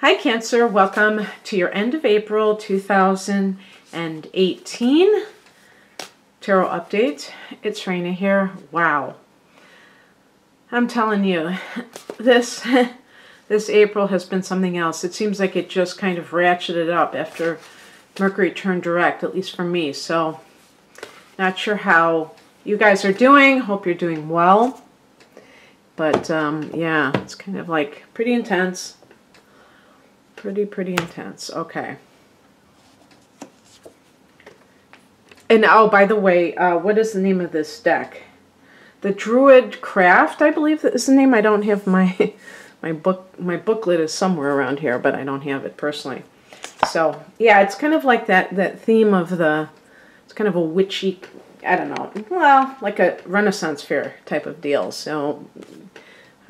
Hi Cancer, welcome to your end of April 2018 tarot update. It's Raina here. Wow. I'm telling you, this April has been something else. It seems like it just kind of ratcheted up after Mercury turned direct, at least for me. So, not sure how you guys are doing. Hope you're doing well. But, yeah, it's kind of like pretty intense. Pretty intense. Okay. And oh, by the way, what is the name of this deck? The Druid Craft, I believe that is the name. I don't have my booklet is somewhere around here, but I don't have it personally. So yeah, it's kind of like that theme of it's kind of a witchy, I don't know, well, like a Renaissance fair type of deal. So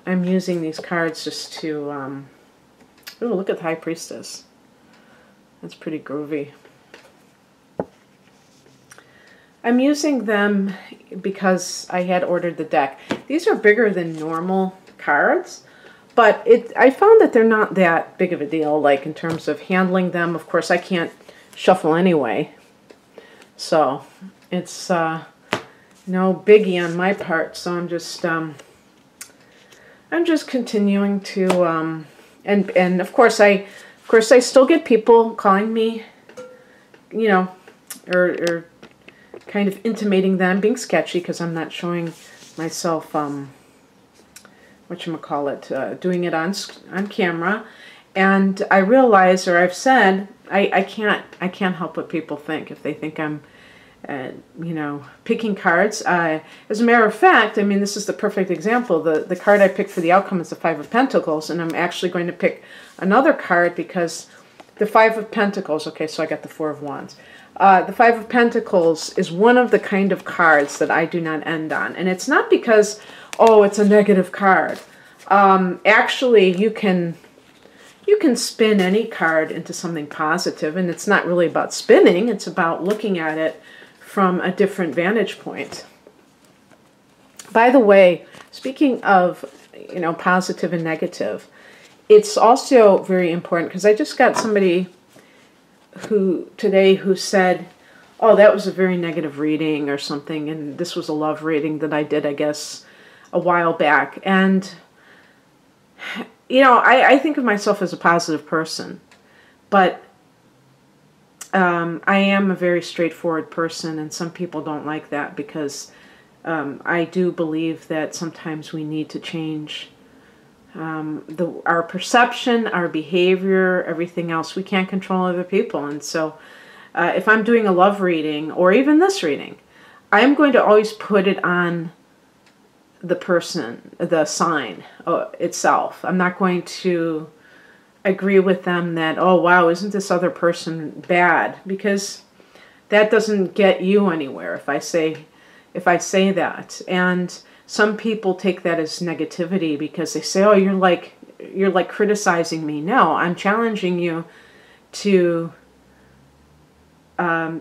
I'm using these cards just to ooh, look at the High Priestess. That's pretty groovy. I'm using them because I had ordered the deck. These are bigger than normal cards, but I found that they're not that big of a deal, like in terms of handling them. Of course, I can't shuffle anyway. So it's no biggie on my part. So I'm just continuing to and of course I still get people calling me, you know, or kind of intimating them, being sketchy because I'm not showing myself whatchamacallit, doing it on camera. And I realize, or I've said, I can't help what people think. If they think I'm you know, picking cards. As a matter of fact, I mean, this is the perfect example. The card I picked for the outcome is the Five of Pentacles, and I'm actually going to pick another card because the Five of Pentacles, okay, so I got the Four of Wands. The Five of Pentacles is one of the kind of cards that I do not end on. And it's not because, oh, it's a negative card. Actually, you can spin any card into something positive, and it's not really about spinning. It's about looking at it from a different vantage point. By the way, speaking of, you know, positive and negative, it's also very important because I just got somebody today who said, oh, that was a very negative reading or something, and this was a love reading that I did, I guess, a while back. And, you know, I think of myself as a positive person, but I am a very straightforward person, and some people don't like that because I do believe that sometimes we need to change our perception, our behavior, everything else. We can't control other people. And so if I'm doing a love reading, or even this reading, I'm going to always put it on the person, the sign itself. I'm not going to agree with them that, oh, wow, isn't this other person bad? Because that doesn't get you anywhere if I say that. And some people take that as negativity because they say, oh, you're like criticizing me. No, I'm challenging you to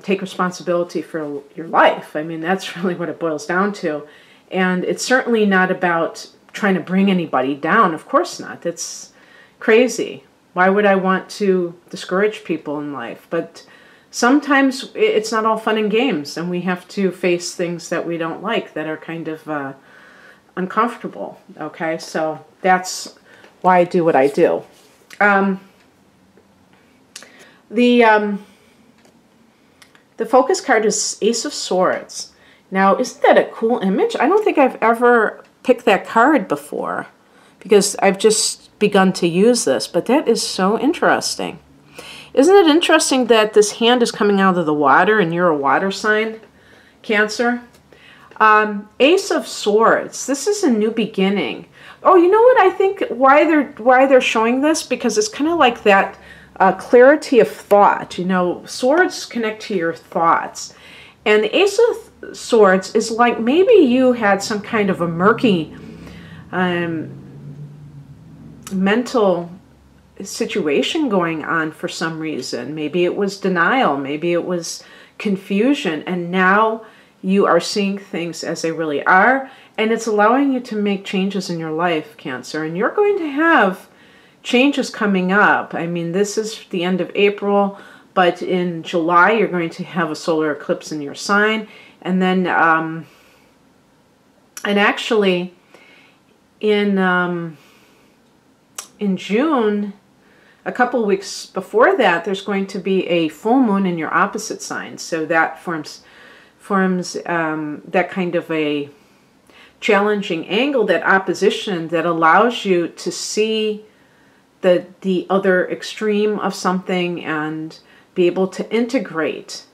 take responsibility for your life. I mean, that's really what it boils down to. And it's certainly not about trying to bring anybody down. Of course not. That's crazy. Why would I want to discourage people in life? But sometimes it's not all fun and games, and we have to face things that we don't like, that are kind of uncomfortable. Okay, so that's why I do what I do. The focus card is Ace of Swords. Now, isn't that a cool image? I don't think I've ever picked that card before because I've just begun to use this, but that is so interesting. Isn't it interesting that this hand is coming out of the water and you're a water sign, Cancer? Ace of Swords. This is a new beginning. Oh, you know what I think why they're showing this? Because it's kind of like that clarity of thought. You know, swords connect to your thoughts. And the Ace of Swords is like maybe you had some kind of a murky mental situation going on for some reason. Maybe it was denial, maybe it was confusion, and now you are seeing things as they really are, and it's allowing you to make changes in your life, Cancer, and you're going to have changes coming up. I mean, this is the end of April, but in July you're going to have a solar eclipse in your sign. And then, and actually in June, a couple of weeks before that, there's going to be a full moon in your opposite sign. So that forms that kind of a challenging angle, that opposition that allows you to see the other extreme of something and be able to integrate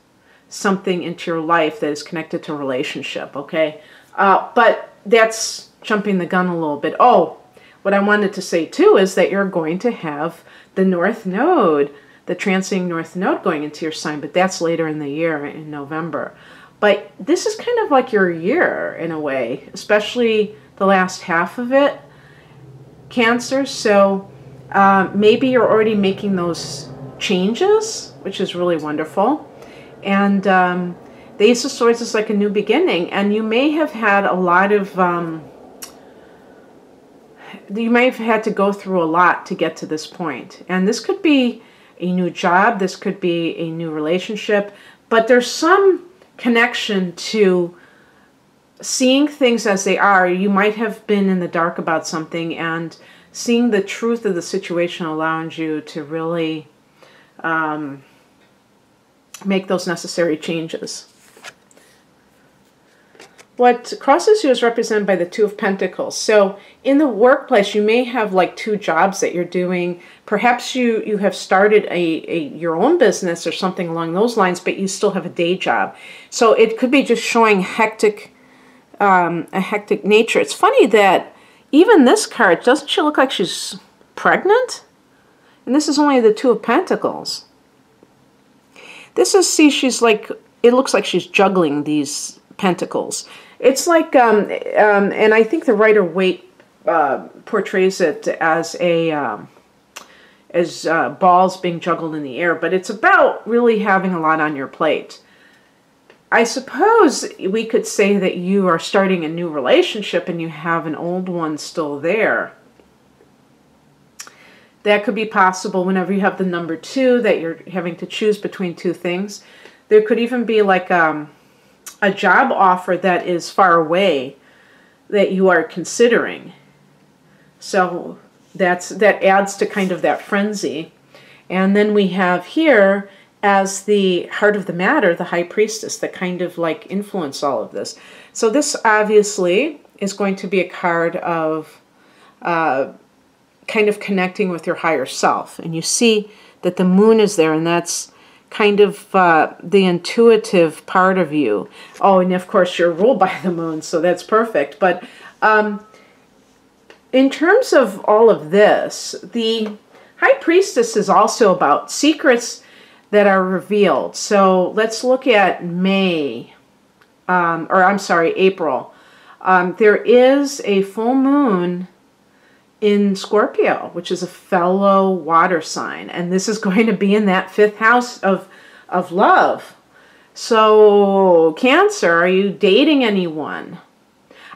something into your life that is connected to a relationship, okay? But that's jumping the gun a little bit. Oh, what I wanted to say too is that you're going to have the North Node, the transiting North Node going into your sign, but that's later in the year, in November. But this is kind of like your year in a way, especially the last half of it, Cancer. So maybe you're already making those changes, which is really wonderful. And the Ace of Swords is like a new beginning, and you may have had a lot of you may have had to go through a lot to get to this point. And this could be a new job, this could be a new relationship, but there's some connection to seeing things as they are. You might have been in the dark about something, and seeing the truth of the situation allows you to really make those necessary changes. What crosses you is represented by the Two of Pentacles. So in the workplace, you may have like two jobs that you're doing. Perhaps you have started your own business or something along those lines, but you still have a day job. So it could be just showing a hectic nature. It's funny that even this card, doesn't she look like she's pregnant? And this is only the Two of Pentacles. This is, see, she's like, it looks like she's juggling these pentacles. It's like, and I think the Rider Waite portrays it as balls being juggled in the air, but it's about really having a lot on your plate. I suppose we could say that you are starting a new relationship and you have an old one still there. That could be possible whenever you have the number 2, that you're having to choose between two things. There could even be like a job offer that is far away that you are considering. So that adds to kind of that frenzy. And then we have here as the heart of the matter, the High Priestess, that kind of like influence all of this. So this obviously is going to be a card of kind of connecting with your higher self. And you see that the moon is there, and that's kind of the intuitive part of you. Oh, and of course you're ruled by the moon, so that's perfect. But in terms of all of this, the High Priestess is also about secrets that are revealed. So let's look at April. There is a full moon in Scorpio, which is a fellow water sign. And this is going to be in that 5th house of love. So Cancer, are you dating anyone?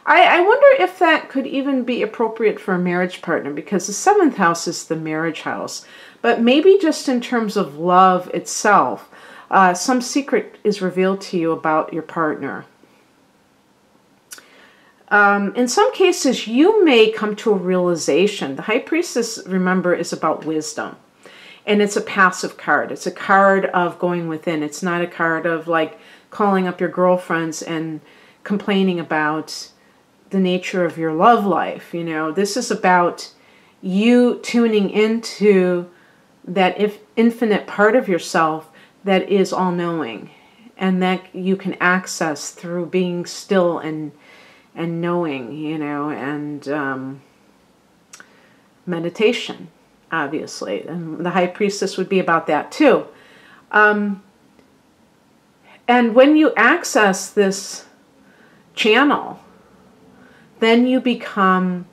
I wonder if that could even be appropriate for a marriage partner, because the 7th house is the marriage house. But maybe just in terms of love itself, some secret is revealed to you about your partner. In some cases, you may come to a realization. The High Priestess, remember, is about wisdom. And it's a passive card. It's a card of going within. It's not a card of like calling up your girlfriends and complaining about the nature of your love life. You know, this is about you tuning into that infinite part of yourself that is all-knowing, and that you can access through being still and knowing, you know, and meditation, obviously. And the High Priestess would be about that too. And when you access this channel, then you become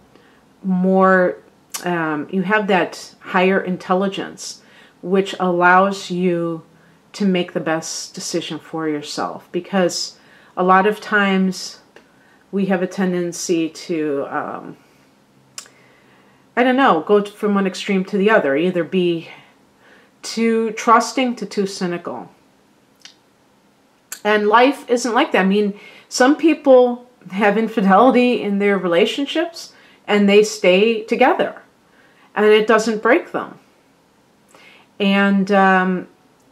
more, you have that higher intelligence, which allows you to make the best decision for yourself. Because a lot of times we have a tendency to I don't know, go from one extreme to the other. Either be too trusting to too cynical. And life isn't like that. I mean, some people have infidelity in their relationships and they stay together and it doesn't break them. And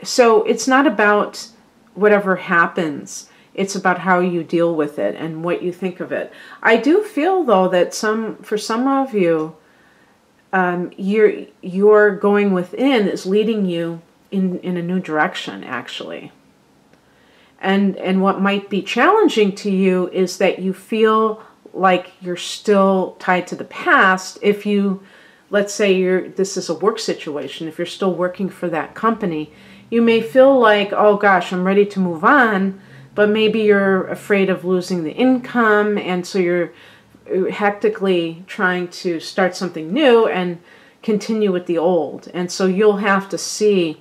so it's not about whatever happens. It's about how you deal with it and what you think of it. I do feel, though, that for some of you, your going within is leading you in a new direction, actually. And what might be challenging to you is that you feel like you're still tied to the past. If you, let's say this is a work situation, if you're still working for that company, you may feel like, oh gosh, I'm ready to move on, but maybe you're afraid of losing the income, and so you're hectically trying to start something new and continue with the old. And so you'll have to see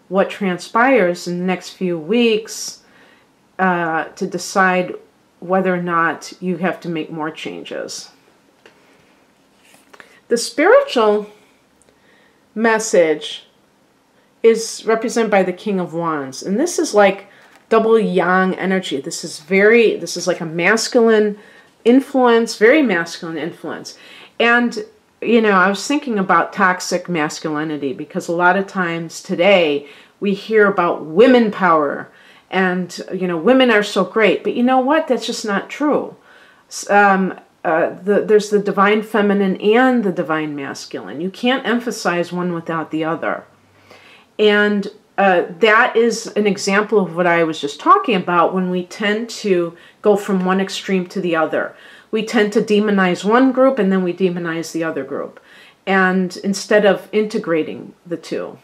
what transpires in the next few weeks to decide whether or not you have to make more changes. The spiritual message is represented by the King of Wands, and this is like double yang energy. This is like a masculine influence, very masculine influence. And you know, I was thinking about toxic masculinity, because a lot of times today we hear about women power and, you know, women are so great. But you know what? That's just not true. There's the divine feminine and the divine masculine. You can't emphasize one without the other. And that is an example of what I was just talking about when we tend to go from one extreme to the other. We tend to demonize one group and then we demonize the other group, and instead of integrating the two.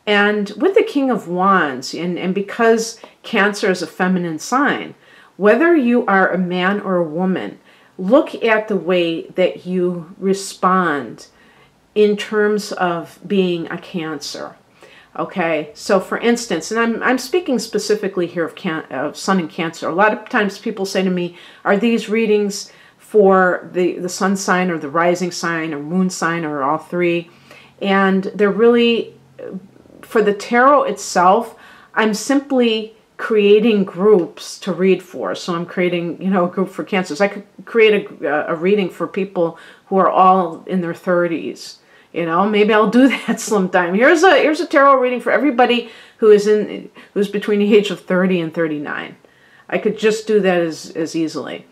And with the King of Wands, and because Cancer is a feminine sign, whether you are a man or a woman, look at the way that you respond in terms of being a Cancer. Okay, so for instance, and I'm speaking specifically here of Sun in Cancer. A lot of times people say to me, are these readings for the sun sign or the rising sign or moon sign or all three? And they're really, for the tarot itself, I'm simply creating groups to read for. So I'm creating, you know, a group for Cancers. I could create a reading for people who are all in their 30s. You know, maybe I'll do that sometime. Here's a tarot reading for everybody who's between the age of 30 and 39. I could just do that as easily.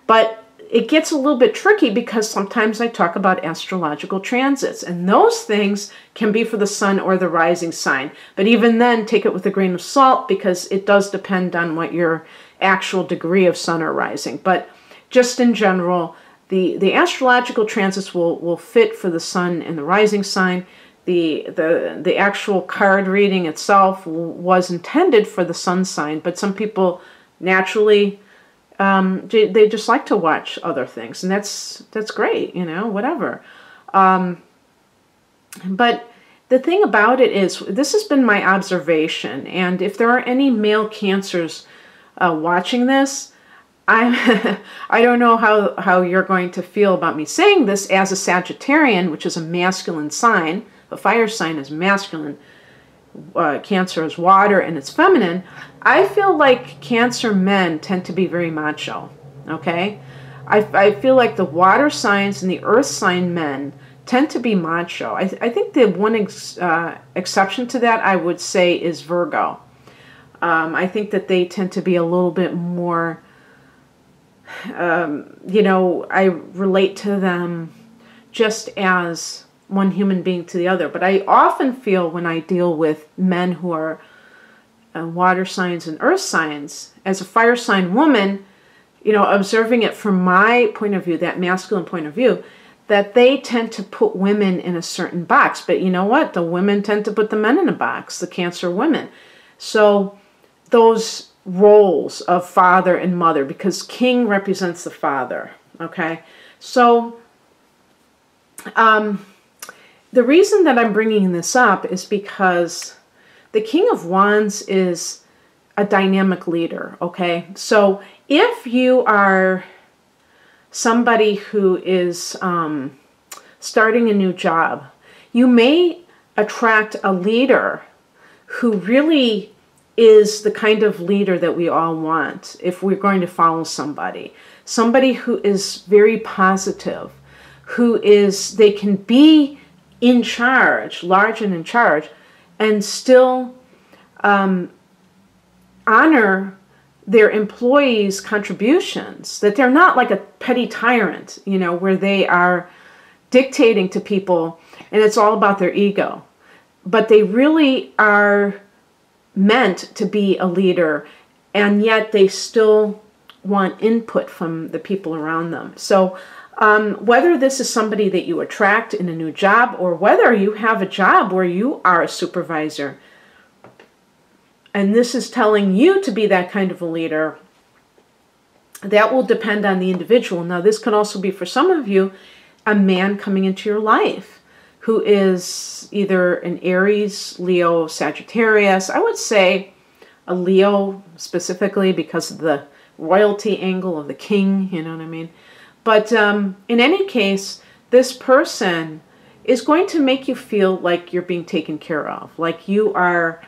But it gets a little bit tricky because sometimes I talk about astrological transits, and those things can be for the sun or the rising sign. But even then, take it with a grain of salt, because it does depend on what your actual degree of sun or rising. But just in general, the astrological transits will fit for the sun and the rising sign. The actual card reading itself was intended for the sun sign, but some people naturally they just like to watch other things, and that's great, you know, whatever. But the thing about it is, this has been my observation, and if there are any male Cancers watching this, I don't know how you're going to feel about me saying this as a Sagittarian, which is a masculine sign. A fire sign is masculine. Cancer is water and it's feminine. I feel like Cancer men tend to be very macho. Okay? I feel like the water signs and the earth sign men tend to be macho. I think the one exception to that, I would say, is Virgo. I think that they tend to be a little bit more... you know, I relate to them just as one human being to the other. But I often feel when I deal with men who are water signs and earth signs, as a fire sign woman, you know, observing it from my point of view, that masculine point of view, that they tend to put women in a certain box. But you know what? The women tend to put the men in a box, the Cancer women. So those roles of father and mother, because king represents the father, okay? So the reason that I'm bringing this up is because the King of Wands is a dynamic leader, okay? So if you are somebody who is starting a new job. You may attract a leader who really is the kind of leader that we all want if we're going to follow somebody. Somebody who is very positive, they can be in charge, large and in charge, and still honor their employees' contributions, that they're not like a petty tyrant, where they are dictating to people and it's all about their ego. But they really are meant to be a leader, and yet they still want input from the people around them. So whether this is somebody that you attract in a new job, or whether you have a job where you are a supervisor, and this is telling you to be that kind of a leader, that will depend on the individual. Now, this could also be, for some of you, a man coming into your life who is either an Aries, Leo, Sagittarius. I would say a Leo specifically because of the royalty angle of the king, you know what I mean? But in any case, this person is going to make you feel like you're being taken care of, like you are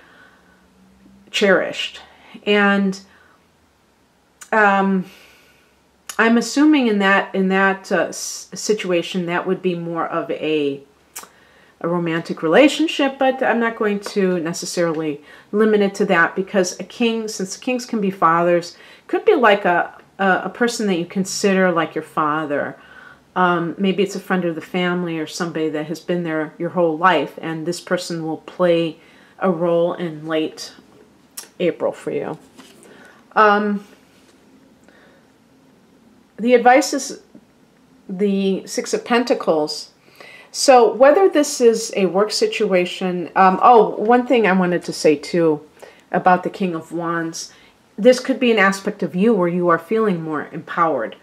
cherished. And I'm assuming in that situation, that would be more of a romantic relationship, but I'm not going to necessarily limit it to that, because a king, since kings can be fathers, could be like a person that you consider like your father. Maybe it's a friend of the family or somebody that has been there your whole life, and this person will play a role in late April for you. The advice is the Six of Pentacles. So whether this is a work situation, one thing I wanted to say too about the King of Wands, this could be an aspect of you where you are feeling more empowered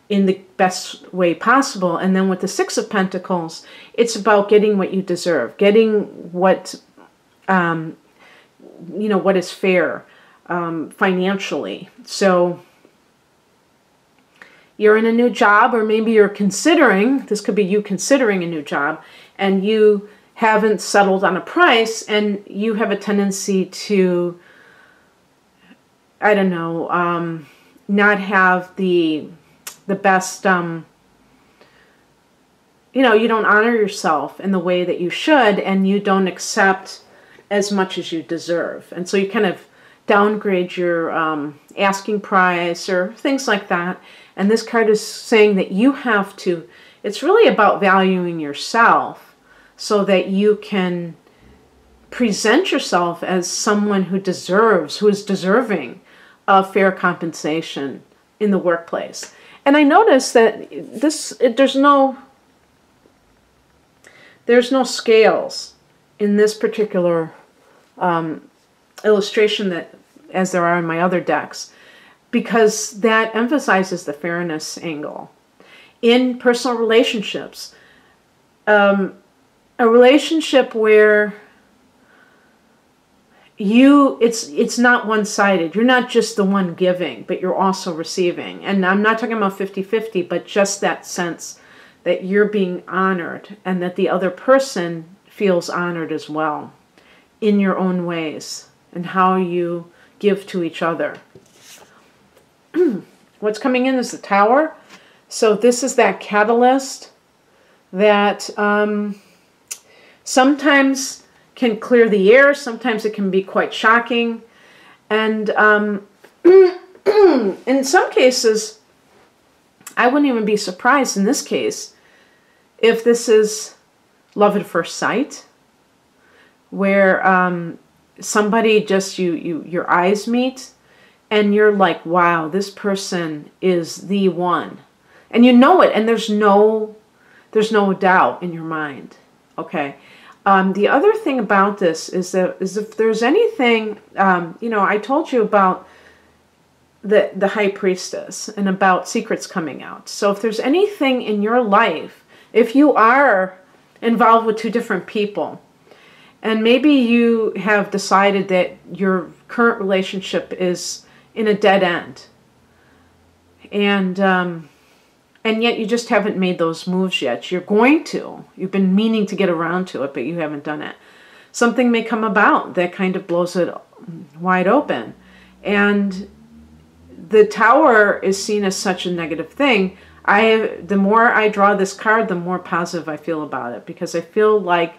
in the best way possible. And then with the Six of Pentacles, it's about getting what you deserve, getting what, what is fair financially. So you're in a new job, or maybe you're considering, this could be you considering a new job, and you haven't settled on a price, and you have a tendency to, I don't know, not have the best, you don't honor yourself in the way that you should, and you don't accept as much as you deserve. And so you kind of downgrade your asking price or things like that. And this card is saying that you have to, it's really about valuing yourself so that you can present yourself as someone who is deserving of fair compensation in the workplace. And I noticed that there's no scales in this particular illustration that, as there are in my other decks, because that emphasizes the fairness angle. In personal relationships, a relationship where it's not one-sided. You're not just the one giving, but you're also receiving. And I'm not talking about 50-50, but just that sense that you're being honored and that the other person feels honored as well in your own ways and how you give to each other. What's coming in is the Tower. So this is that catalyst that sometimes can clear the air. Sometimes it can be quite shocking. And in some cases, I wouldn't even be surprised in this case if this is love at first sight, where somebody just, your eyes meet, and you're like, wow, this person is the one. And you know it, and there's no doubt in your mind. Okay. The other thing about this is if there's anything, I told you about the High Priestess and about secrets coming out. So if there's anything in your life, if you are involved with two different people, and maybe you have decided that your current relationship is in a dead end, and And yet you just haven't made those moves yet. You're going to. You've been meaning to get around to it, but you haven't done it. Something may come about that kind of blows it wide open. And the Tower is seen as such a negative thing. The more I draw this card, the more positive I feel about it, because I feel like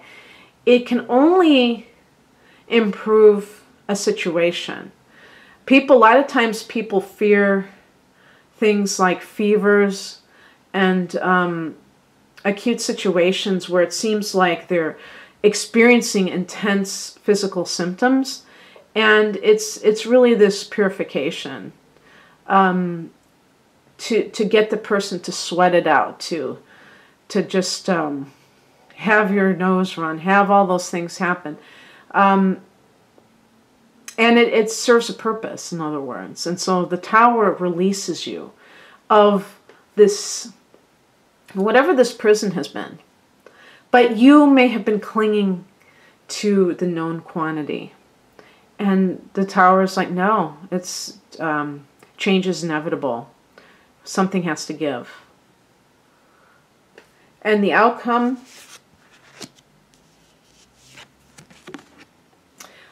it can only improve a situation. A lot of times people fear things like fevers and acute situations where it seems like they're experiencing intense physical symptoms, and it's really this purification to get the person to sweat it out, to just have your nose run, have all those things happen, and it serves a purpose, in other words. And so the Tower releases you of this, whatever this prison has been. But you may have been clinging to the known quantity. And the Tower is like, no, it's change is inevitable. Something has to give. And the outcome,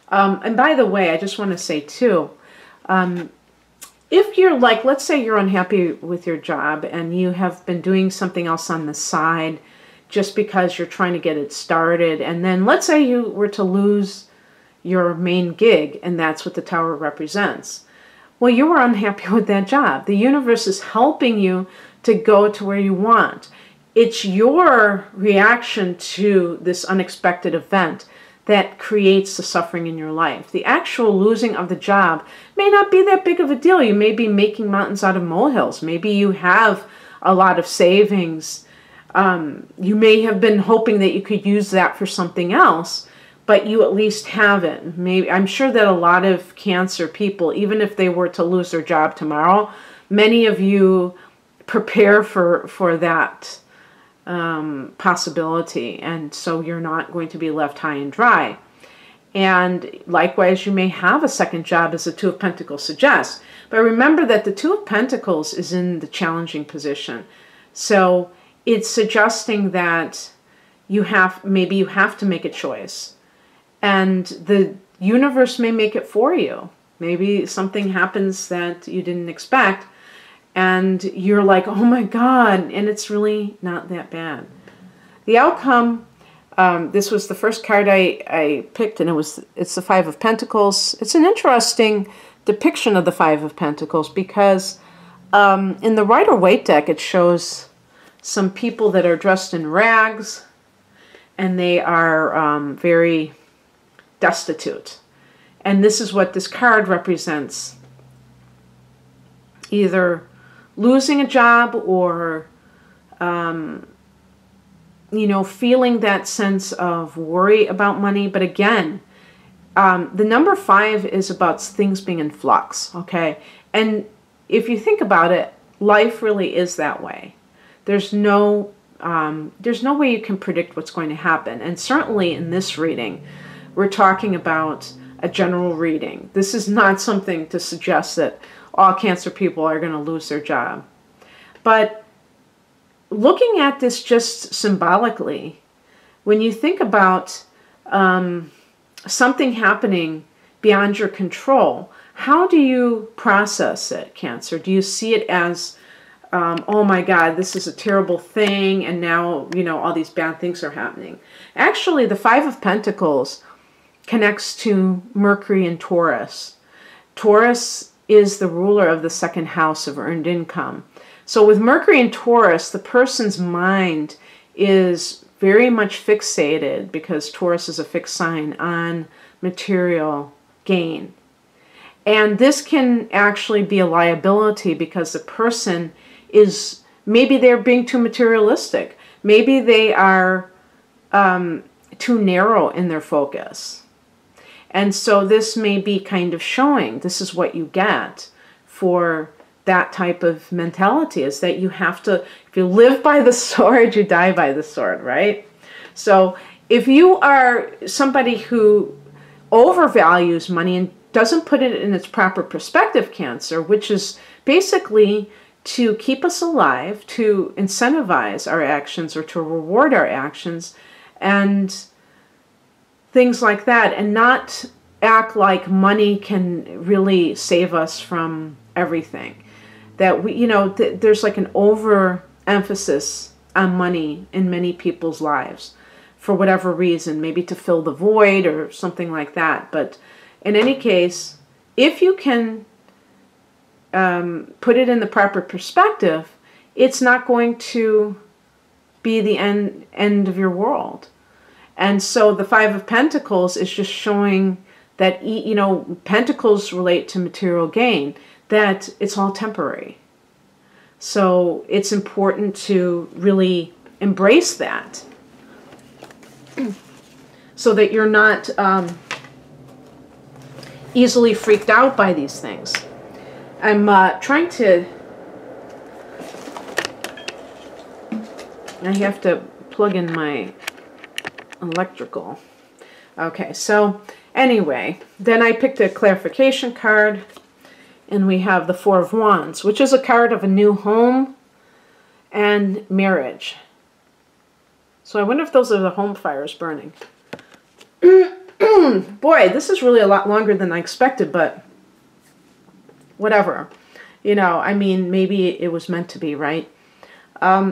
and by the way, I just want to say too, if you're like, let's say you're unhappy with your job and you have been doing something else on the side just because you're trying to get it started, and then let's say you were to lose your main gig, and that's what the Tower represents. Well, you were unhappy with that job. The universe is helping you to go to where you want. It's your reaction to this unexpected event that creates the suffering in your life. The actual losing of the job may not be that big of a deal. You may be making mountains out of molehills. Maybe you have a lot of savings. You may have been hoping that you could use that for something else, but you at least have it. Maybe, I'm sure that a lot of Cancer people, even if they were to lose their job tomorrow, many of you prepare for that possibility, and so you're not going to be left high and dry. And likewise, you may have a second job, as the Two of Pentacles suggests. But remember that the Two of Pentacles is in the challenging position. So it's suggesting that maybe you have to make a choice. And the universe may make it for you. Maybe something happens that you didn't expect, and you're like, oh my God, and it's really not that bad. The outcome, this was the first card I picked, and it's the Five of Pentacles. It's an interesting depiction of the Five of Pentacles because in the Rider-Waite deck, it shows some people that are dressed in rags, and they are very destitute. And this is what this card represents. Either losing a job or, feeling that sense of worry about money. But again, the number 5 is about things being in flux, okay? And if you think about it, life really is that way. There's no way you can predict what's going to happen. And certainly in this reading, we're talking about a general reading. This is not something to suggest that all Cancer people are going to lose their job. But looking at this just symbolically, when you think about something happening beyond your control, how do you process it, Cancer? Do you see it as, oh my God, this is a terrible thing, and now, all these bad things are happening? Actually, the Five of Pentacles connects to Mercury and Taurus. Taurus is the ruler of the second house of earned income. So with Mercury and Taurus, the person's mind is very much fixated, because Taurus is a fixed sign, on material gain. And this can actually be a liability, because the person is, maybe they're being too materialistic. Maybe they are too narrow in their focus. And so this may be kind of showing, this is what you get for that type of mentality, is that you have to, if you live by the sword, you die by the sword, right? So if you are somebody who overvalues money and doesn't put it in its proper perspective, Cancer, which is basically to keep us alive, to incentivize our actions or to reward our actions and things like that, and not act like money can really save us from everything. That we, you know, there's like an overemphasis on money in many people's lives for whatever reason, maybe to fill the void or something like that. But in any case, if you can put it in the proper perspective, it's not going to be the end of your world. And so the Five of Pentacles is just showing that, you know, pentacles relate to material gain, that it's all temporary. So it's important to really embrace that so that you're not easily freaked out by these things. I'm trying to, I have to plug in my electrical. Okay, so anyway, then I picked a clarification card, and we have the Four of Wands, which is a card of a new home and marriage. So I wonder if those are the home fires burning. Boy, this is really a lot longer than I expected, but whatever. You know, I mean, maybe it was meant to be, right?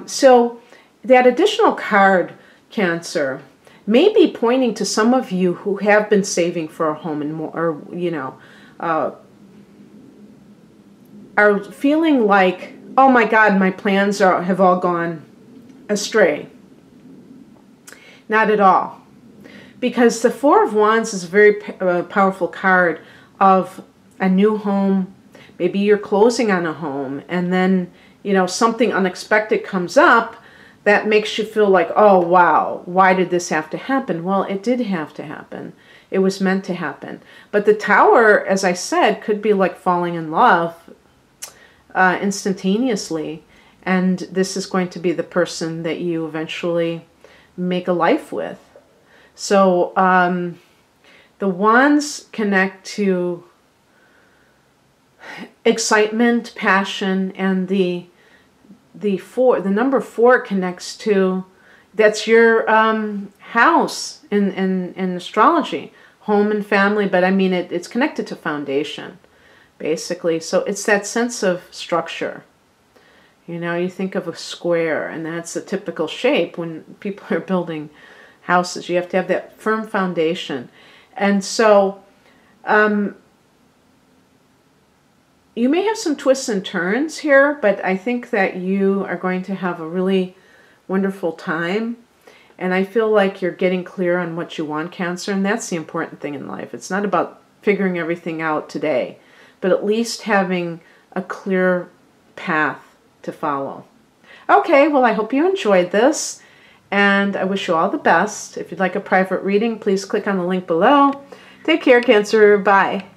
So that additional card, Cancer, may be pointing to some of you who have been saving for a home and more, or, you know, are feeling like, oh my God, my plans have all gone astray. Not at all. Because the Four of Wands is a very powerful card of a new home. Maybe you're closing on a home, and then, you know, something unexpected comes up that makes you feel like, oh wow, why did this have to happen? Well, it did have to happen. It was meant to happen. But the Tower, as I said, could be like falling in love instantaneously, and this is going to be the person that you eventually make a life with. So the Wands connect to excitement, passion, and the number 4 connects to, that's your house in astrology, home and family, but I mean it's connected to foundation, basically. So it's that sense of structure. You know, you think of a square, and that's a typical shape when people are building houses. You have to have that firm foundation. And so you may have some twists and turns here, but I think that you are going to have a really wonderful time. And I feel like you're getting clear on what you want, Cancer, and that's the important thing in life. It's not about figuring everything out today, but at least having a clear path to follow. Okay, well, I hope you enjoyed this, and I wish you all the best. If you'd like a private reading, please click on the link below. Take care, Cancer. Bye.